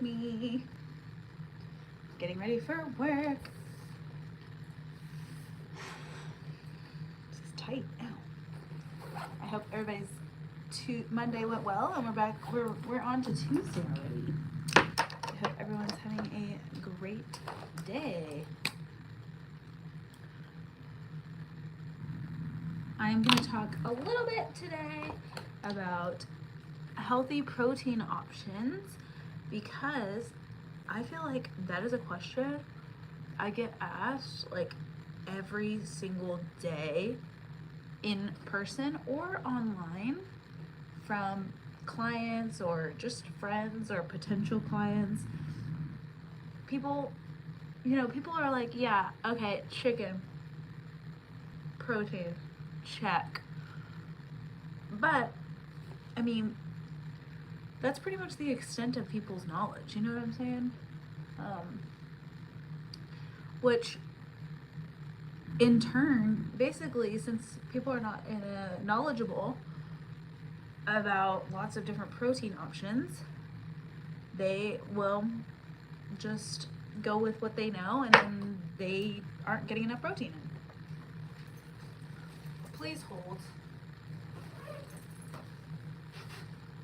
me. Getting ready for work. This is tight now. I hope everybody's Monday went well, and we're back. We're on to Tuesday already. I hope everyone's having a great day. I'm going to talk a little bit today about healthy protein options because I feel like that is a question I get asked like every single day in person or online from clients or just friends or potential clients. People are like, yeah, okay, chicken, protein, check. But, I mean, that's pretty much the extent of people's knowledge, you know what I'm saying? Which, in turn, basically, since people are not knowledgeable about lots of different protein options, they will just go with what they know, and then they aren't getting enough protein in. Please hold.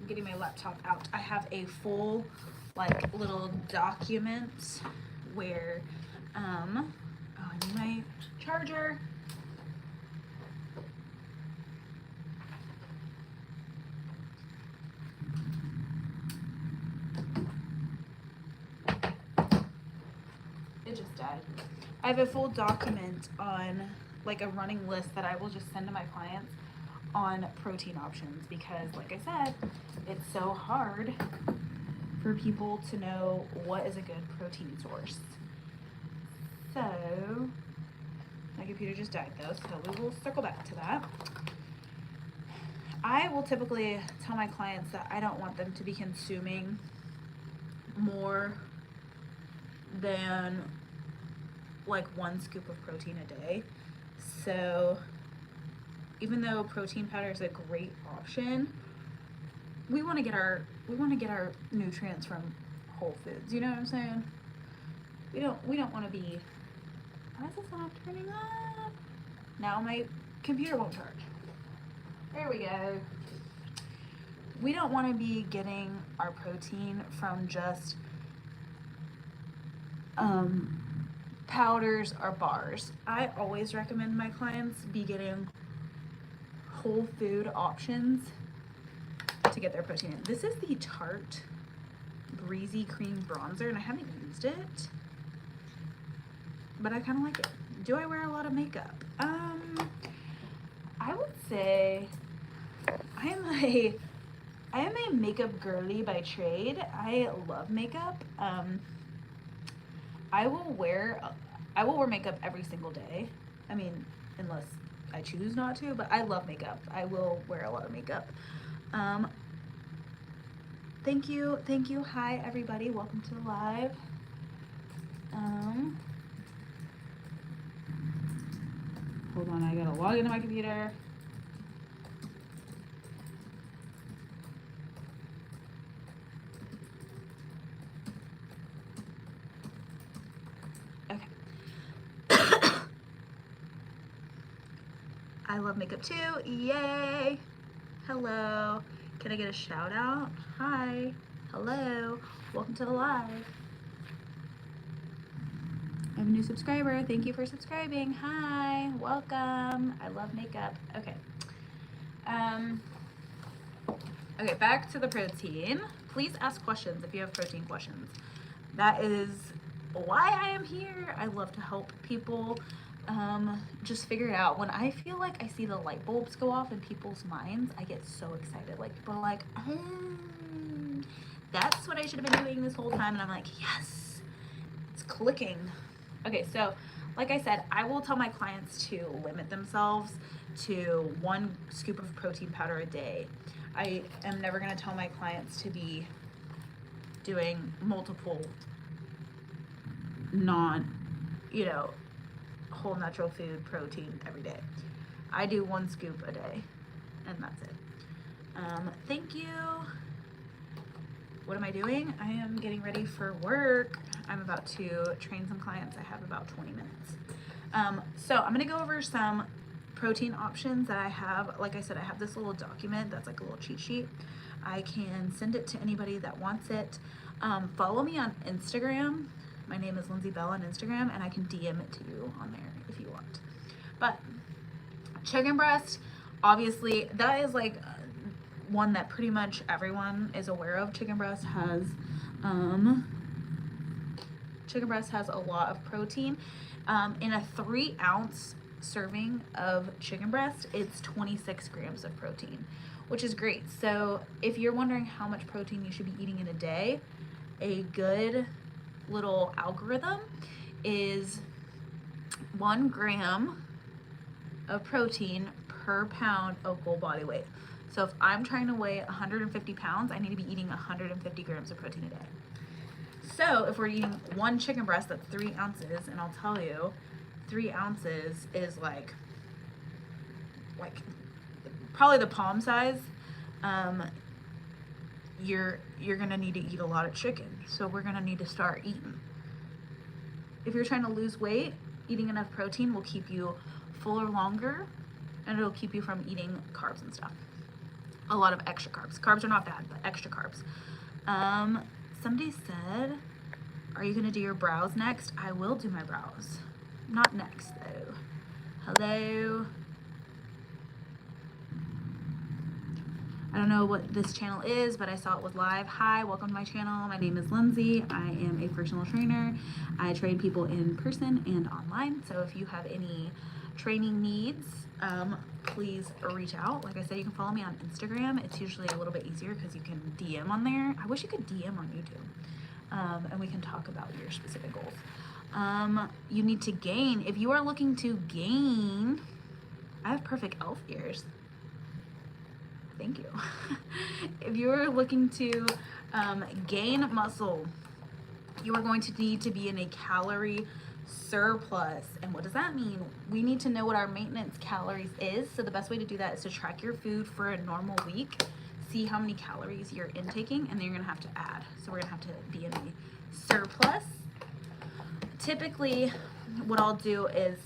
I'm getting my laptop out. I have a full like little document where I need my charger. It just died. I have a full document on like a running list that I will just send to my clients on protein options because, like I said, it's so hard for people to know what is a good protein source. So, my computer just died though, so we will circle back to that. I will typically tell my clients that I don't want them to be consuming more than like 1 scoop of protein a day. So even though protein powder is a great option, we want to get our nutrients from whole foods. You know what I'm saying? We don't want to be. Why is this not turning on? Now my computer won't charge. There we go. We don't want to be getting our protein from just powders or bars. I always recommend my clients be getting whole food options to get their protein in. This is the Tarte Breezy Cream Bronzer, and I haven't used it, but I kind of like it. Do I wear a lot of makeup? I would say I am a makeup girly by trade. I love makeup. I will wear makeup every single day. I mean, unless I choose not to, but I love makeup. I will wear a lot of makeup. Thank you. Hi everybody, welcome to the live. Hold on, I gotta log into my computer. I love makeup too. Yay! Hello. Can I get a shout out? Hi. Hello. Welcome to the live. I have a new subscriber. Thank you for subscribing. Hi. Welcome. I love makeup. Okay. Okay, back to the protein. Please ask questions if you have protein questions. That is why I am here. I love to help people just figure it out. When I feel like I see the light bulbs go off in people's minds, I get so excited. Like people are like, that's what I should have been doing this whole time. And I'm like, yes, it's clicking. Okay, so like I said, I will tell my clients to limit themselves to 1 scoop of protein powder a day. I am never going to tell my clients to be doing multiple whole natural food protein every day. I do 1 scoop a day, and that's it. Thank you. what am I doing? I am getting ready for work. I'm about to train some clients. I have about 20 minutes. So I'm gonna go over some protein options that I have. Like I said, I have this little document that's like a little cheat sheet. I can send it to anybody that wants it. Follow me on Instagram. My name is Lindsay Bell on Instagram, and I can DM it to you on there if you want. But chicken breast, obviously, that is like one that pretty much everyone is aware of. Chicken breast has a lot of protein. In a 3-ounce serving of chicken breast, it's 26 grams of protein, which is great. So if you're wondering how much protein you should be eating in a day, a good little algorithm is 1 gram of protein per pound of full body weight. So if I'm trying to weigh 150 pounds, I need to be eating 150 grams of protein a day. So if we're eating 1 chicken breast, that's 3 ounces, and I'll tell you, 3 ounces is like probably the palm size. You're gonna need to eat a lot of chicken, so we're gonna need to start eating. If you're trying to lose weight, eating enough protein will keep you fuller longer, and it'll keep you from eating carbs and stuff. A lot of extra carbs. Carbs are not bad, but extra carbs. Somebody said, are you gonna do your brows next? I will do my brows. Not next though. Hello. I don't know what this channel is, but I saw it was live. Hi, welcome to my channel. My name is Lindsay. I am a personal trainer. I train people in person and online. So if you have any training needs, please reach out. Like I said, you can follow me on Instagram. It's usually a little bit easier because you can DM on there. I wish you could DM on YouTube. And we can talk about your specific goals. You need to gain. If you are looking to gain, I have perfect elf ears. Thank you. If you are looking to gain muscle, you are going to need to be in a calorie surplus. And what does that mean? We need to know what our maintenance calories is. So the best way to do that is to track your food for a normal week, see how many calories you're intaking, and then you're gonna have to add. So we're gonna have to be in a surplus. Typically, what I'll do is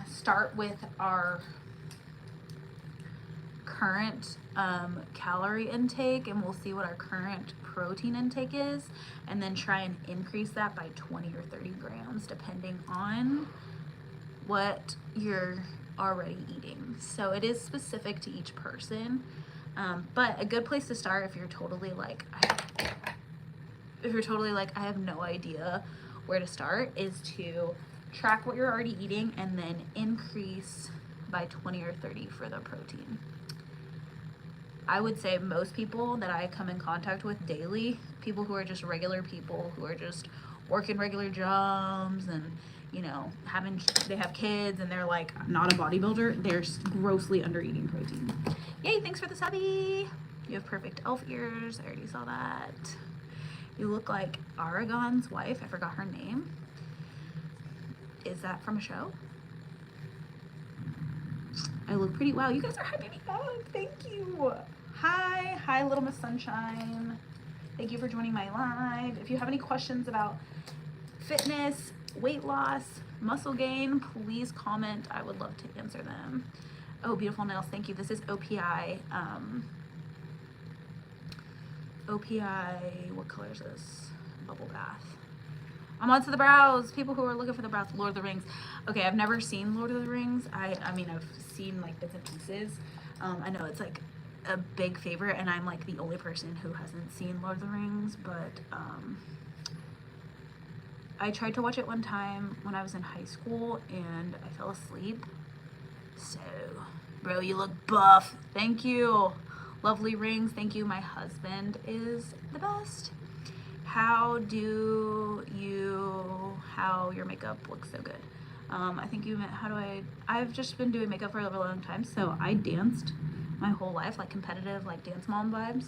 start with our current calorie intake, and we'll see what our current protein intake is, and then try and increase that by 20 or 30 grams depending on what you're already eating. So it is specific to each person, but a good place to start if you're totally like I have no idea where to start, is to track what you're already eating and then increase by 20 or 30 for the protein. I would say most people that I come in contact with daily, people who are just regular people who are just working regular jobs and, you know, they have kids and they're like not a bodybuilder, they're grossly under eating protein. Yay, thanks for the subby. You have perfect elf ears. I already saw that. You look like Aragon's wife. I forgot her name. Is that from a show? I look pretty. Wow, you guys are hyping me up. Thank you. Hi, Little Miss Sunshine. Thank you for joining my live. If you have any questions about fitness, weight loss, muscle gain, please comment. I would love to answer them. Oh, beautiful nails. Thank you. This is OPI. OPI, what color is this? Bubble bath. I'm on to the brows. People who are looking for the brows. Lord of the Rings. Okay, I've never seen Lord of the Rings. I mean, I've seen like bits and pieces. I know it's like a big favorite, and I'm like the only person who hasn't seen Lord of the Rings, but I tried to watch it one time when I was in high school and I fell asleep. So, bro, you look buff. Thank you. Lovely rings. Thank you. My husband is the best. How your makeup looks so good? I think you meant I've just been doing makeup for a really long time, so I danced my whole life, like competitive, like dance mom vibes.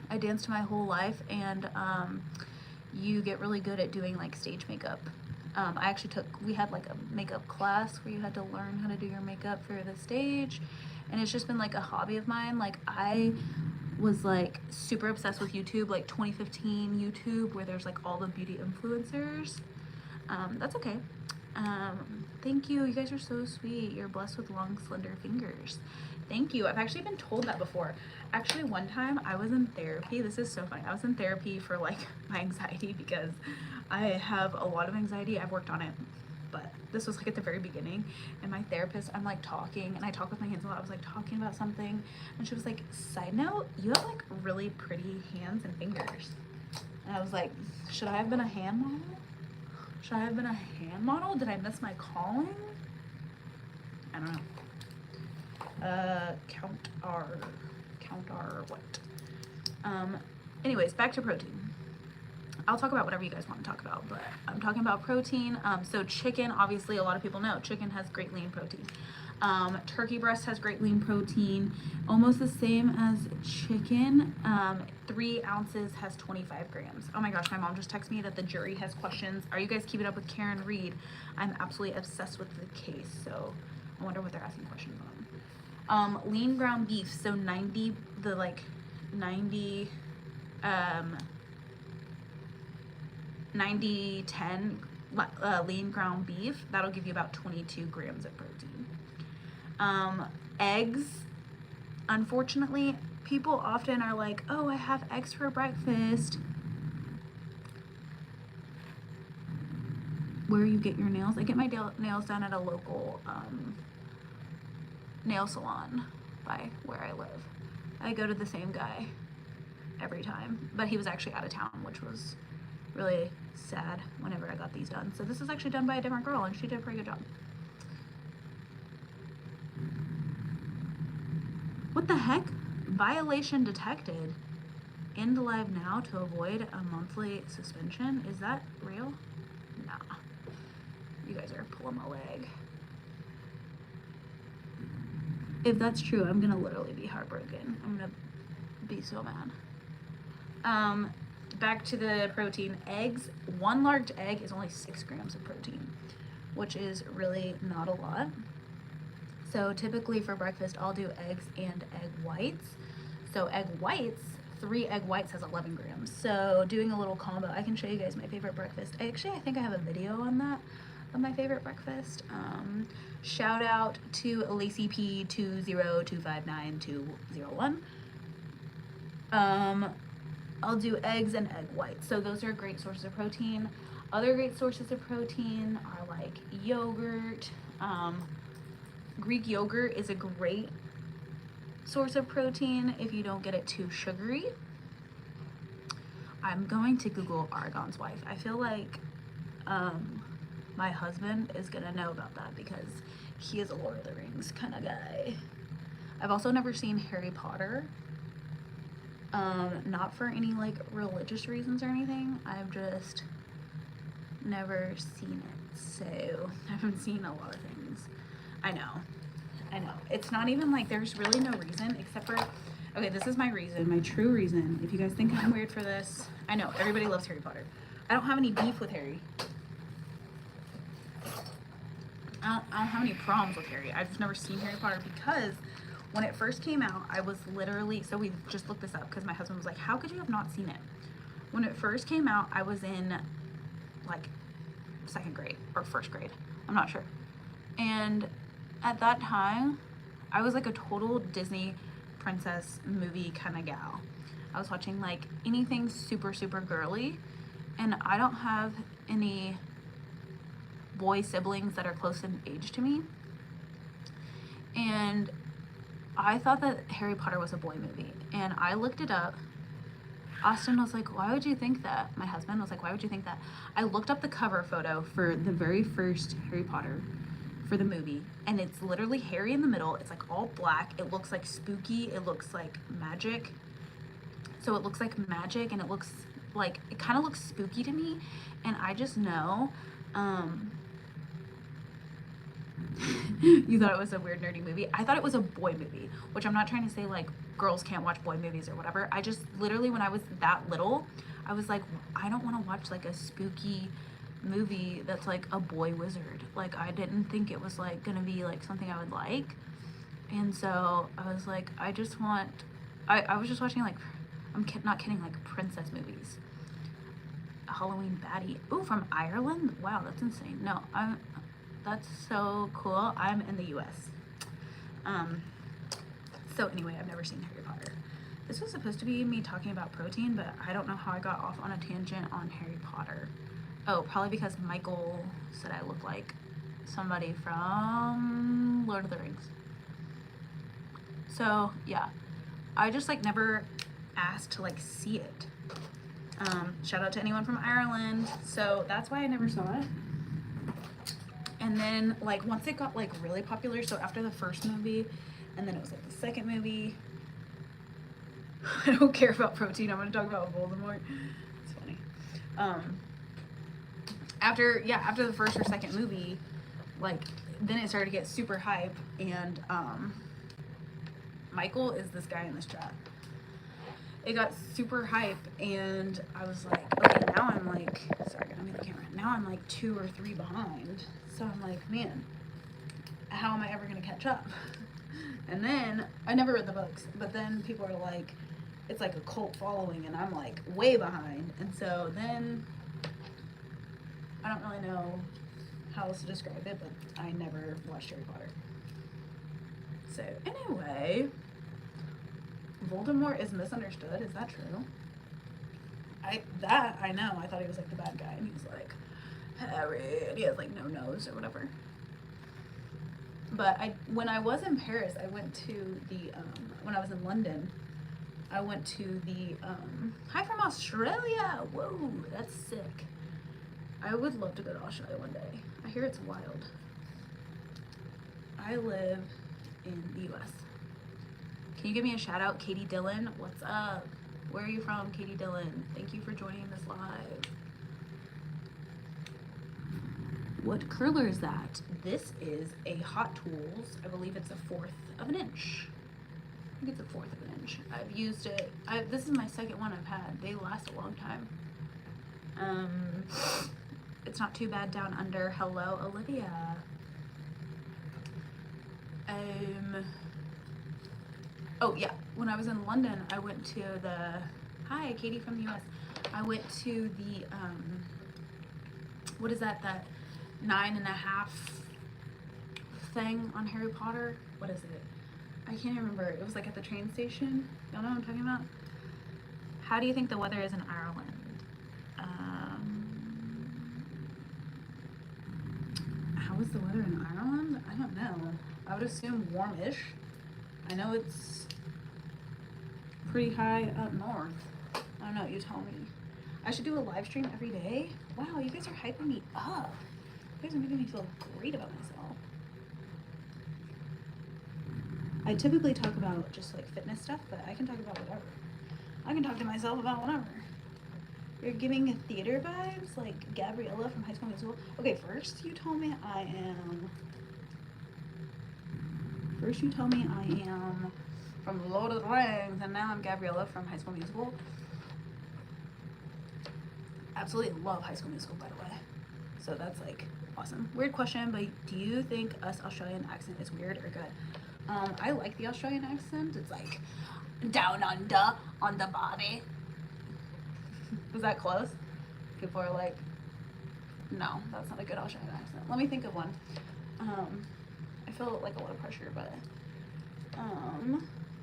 I danced my whole life, and you get really good at doing like stage makeup. We had like a makeup class where you had to learn how to do your makeup for the stage, and it's just been like a hobby of mine. Like I was like super obsessed with YouTube, like 2015 YouTube, where there's like all the beauty influencers. That's okay. Thank you. You guys are so sweet. You're blessed with long, slender fingers. Thank you. I've actually been told that before. Actually, one time I was in therapy. This is so funny. I was in therapy for like my anxiety because I have a lot of anxiety. I've worked on it, but this was like at the very beginning. And my therapist, I'm like talking, and I talk with my hands a lot. I was like talking about something, and she was like, "Side note, you have like really pretty hands and fingers." And I was like, "Should I have been a hand model? Should I have been a hand model? Did I miss my calling?" I don't know. Count our what? Anyways, back to protein. I'll talk about whatever you guys want to talk about, but I'm talking about protein. So chicken, obviously a lot of people know, chicken has great lean protein. Turkey breast has great lean protein, almost the same as chicken. 3 ounces has 25 grams. Oh my gosh, my mom just texted me that the jury has questions. Are you guys keeping up with Karen Reed? I'm absolutely obsessed with the case, so I wonder what they're asking questions on. Lean ground beef, so 90, 90-10 lean ground beef, that'll give you about 22 grams of protein. Eggs, unfortunately, people often are like, oh, I have eggs for breakfast. Where you get your nails? I get my nails done at a local nail salon by where I live. I go to the same guy every time, but he was actually out of town, which was really sad whenever I got these done. So this is actually done by a different girl, and she did a pretty good job. What the heck? Violation detected. End live now to avoid a monthly suspension. Is that real? Nah. You guys are pulling my leg. If that's true, I'm gonna literally be heartbroken. I'm gonna be so mad. Back to the protein. Eggs. 1 large egg is only 6 grams of protein, which is really not a lot. So typically for breakfast, I'll do eggs and egg whites. So egg whites, 3 egg whites has 11 grams. So doing a little combo, I can show you guys my favorite breakfast. I think I have a video on that, of my favorite breakfast. Shout out to Lacey P 20259-201. I'll do eggs and egg whites. So those are great sources of protein. Other great sources of protein are like yogurt. Greek yogurt is a great source of protein if you don't get it too sugary. I'm going to Google Aragorn's wife. I feel like my husband is gonna know about that because he is a Lord of the Rings kind of guy. I've also never seen Harry Potter. Not for any like religious reasons or anything. I've just never seen it. So I haven't seen a lot of things. I know. It's not even like there's really no reason except for, okay, this is my reason, my true reason. If you guys think I'm weird for this, I know everybody loves Harry Potter. I don't have any beef with Harry. I don't have any problems with Harry. I've just never seen Harry Potter because when it first came out, I was literally, so we just looked this up because my husband was like, how could you have not seen it? When it first came out, I was in like 2nd grade or 1st grade. I'm not sure. And at that time, I was like a total Disney princess movie kind of gal. I was watching like anything super, super girly, and I don't have any boy siblings that are close in age to me. And I thought that Harry Potter was a boy movie, and I looked it up. Austin was like, why would you think that? My husband was like, why would you think that? I looked up the cover photo for the very first Harry Potter for the movie, and it's literally Harry in the middle. It's like all black. It looks like spooky. It looks like magic. So it looks like magic, and it looks like, it kind of looks spooky to me. And I just know, you thought it was a weird nerdy movie. I thought it was a boy movie, which I'm not trying to say like girls can't watch boy movies or whatever. I just literally, when I was that little, I was like, I don't want to watch like a spooky movie that's like a boy wizard. Like I didn't think it was like gonna be like something I would like. And so I was like, I just want I was just watching like, not kidding, like princess movies. Halloween baddie. Ooh, from Ireland? Wow, that's insane. No, that's so cool. I'm in the US. So anyway, I've never seen Harry Potter. This was supposed to be me talking about protein, but I don't know how I got off on a tangent on Harry Potter. Oh, probably because Michael said I look like somebody from Lord of the Rings. So yeah, I just like never asked to like see it. Shout out to anyone from Ireland. So that's why I never saw it. And then like once it got like really popular, so after the first movie, and then it was like the second movie. I don't care about protein. I'm gonna talk about Voldemort. It's funny. After the first or second movie, like then it started to get super hype, and Michael is this guy in this chat. It got super hype, and I was like, okay, now I'm like, sorry, I gotta move the camera. Now I'm like 2 or 3 behind. So I'm like, man, how am I ever gonna catch up? And then I never read the books, but then people are like, it's like a cult following, and I'm like way behind. And so then I don't really know how else to describe it, but I never watched Harry Potter. So anyway, Voldemort is misunderstood. Is that true? I know. I thought he was like the bad guy, and he's like Harry, and he has like no nose or whatever. But when I was in Paris, I went to the when I was in London, I went to the hi from Australia. Whoa, that's sick. I would love to go to Australia one day. I hear it's wild. I live in the US. Can you give me a shout out, Katie Dillon? What's up? Where are you from, Katie Dillon? Thank you for joining this live. What curler is that? This is a Hot Tools. I believe it's 1/4 of an inch. I think it's 1/4 of an inch. I've used it. This is my second one I've had. They last a long time. It's not too bad down under. Hello, Olivia. Oh yeah, when I was in London, I went to the, hi, Katie from the US. I went to the, what is that 9.5 thing on Harry Potter? What is it? I can't remember. It was like at the train station. Y'all know what I'm talking about? How do you think the weather is in Ireland? How is the weather in Ireland? I don't know. I would assume warmish. I know it's pretty high up north. I don't know, you tell me. I should do a live stream every day? Wow, you guys are hyping me up. You guys are making me feel great about myself. I typically talk about just like fitness stuff, but I can talk about whatever. I can talk to myself about whatever. You're giving theater vibes like Gabriella from High School Musical. Okay, first you told me I am from Lord of the Rings, and now I'm Gabriella from High School Musical. Absolutely love High School Musical, by the way. So that's like awesome. Weird question, but do you think us Australian accent is weird or good? I like the Australian accent. It's like down under on the body. Was that close? People are like, no, that's not a good Australian accent. Let me think of one. I feel like a lot of pressure, but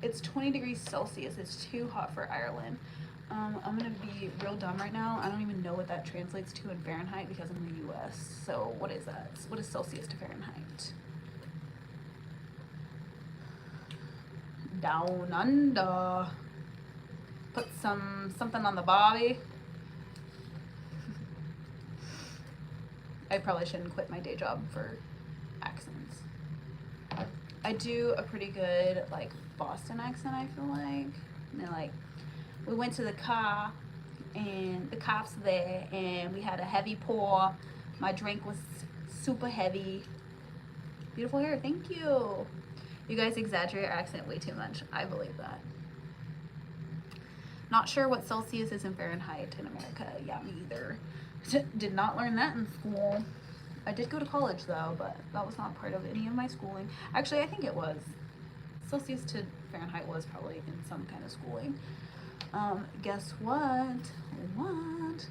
it's 20 degrees Celsius. It's too hot for Ireland. I'm gonna be real dumb right now. I don't even know what that translates to in Fahrenheit because I'm in the US. So what is that? What is Celsius to Fahrenheit? Down under. Put something on the body. I probably shouldn't quit my day job for accents. I do a pretty good like Boston accent, I feel like. And they're like, we went to the car and the cops there and we had a heavy pour. My drink was super heavy. Beautiful hair, thank you. You guys exaggerate your accent way too much. I believe that. Not sure what Celsius is in Fahrenheit in America. Yeah, me either. Did not learn that in school. I did go to college though, but that was not part of any of my schooling. Actually, I think it was. Celsius to Fahrenheit was probably in some kind of schooling. Guess what? What?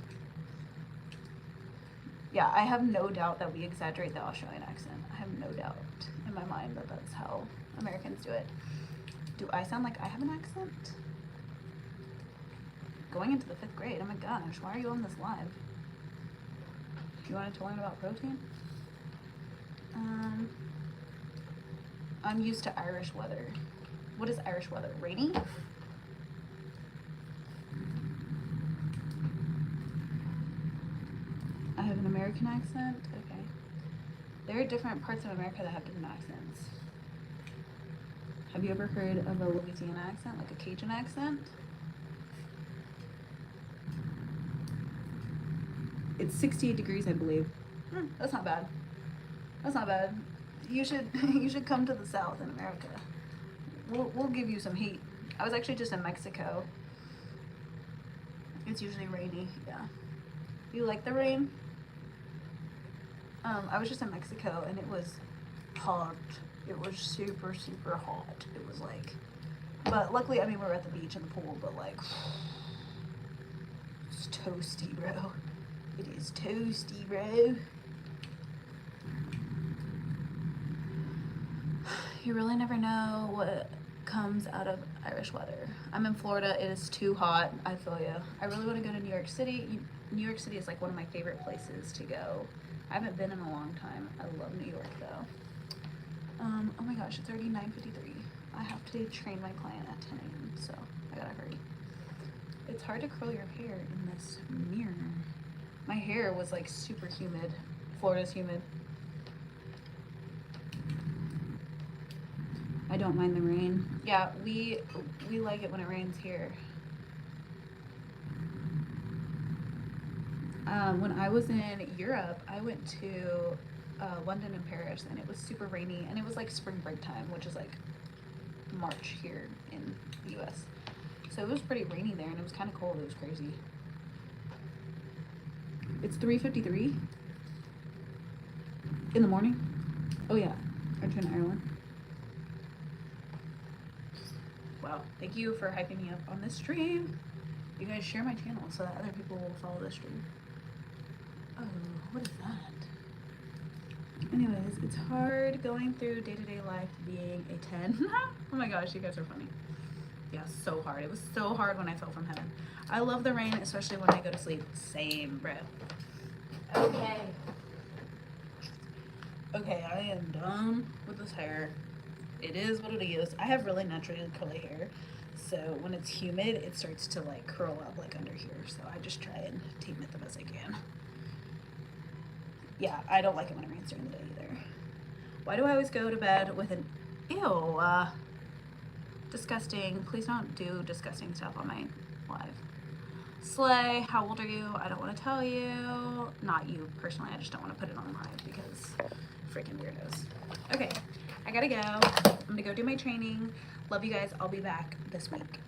Yeah, I have no doubt that we exaggerate the Australian accent. I have no doubt in my mind that that's how Americans do it. Do I sound like I have an accent? Going into the 5th grade, oh my gosh, why are you on this live? You wanted to learn about protein? I'm used to Irish weather. What is Irish weather? Rainy? I have an American accent? Okay. There are different parts of America that have different accents. Have you ever heard of a Louisiana accent, like a Cajun accent? It's 68 degrees, I believe. That's not bad. That's not bad. You should come to the South in America. We'll give you some heat. I was actually just in Mexico. It's usually rainy, yeah. You like the rain? I was just in Mexico and it was hot. It was super, super hot. It was like, but luckily, I mean, we were at the beach and the pool, but like, it's toasty, bro. It is toasty, bro. You really never know what comes out of Irish weather. I'm in Florida. It is too hot. I feel you. I really want to go to New York City. New York City is like one of my favorite places to go. I haven't been in a long time. I love New York though. Oh my gosh, it's already 9:53. I have to train my client at 10 a.m. so I gotta hurry. It's hard to curl your hair in this mirror. My hair was like super humid. Florida's humid. I don't mind the rain. Yeah, we like it when it rains here. When I was in Europe, I went to London and Paris, and it was super rainy, and it was like spring break time, which is like March here in the US. So it was pretty rainy there, and it was kind of cold. It was crazy. It's 3:53 in the morning. Oh yeah, Argentina, Ireland. Wow, thank you for hyping me up on this stream. You guys share my channel so that other people will follow this stream. Oh, what is that? Anyways, it's hard going through day-to-day life being a 10. Oh my gosh, you guys are funny. Yeah, so hard. It was so hard when I fell from heaven. I love the rain, especially when I go to sleep. Same, bro. Okay. Okay, I am done with this hair. It is what it is. I have really naturally curly hair, so when it's humid, it starts to like curl up like under here. So I just try and tame it the best I can. Yeah, I don't like it when it rains during the day either. Why do I always go to bed with an ew? Disgusting. Please don't do disgusting stuff on my live. Slay, how old are you? I don't want to tell you. Not you personally. I just don't want to put it on live because freaking weirdos. Okay, I gotta go. I'm gonna go do my training. Love you guys. I'll be back this week.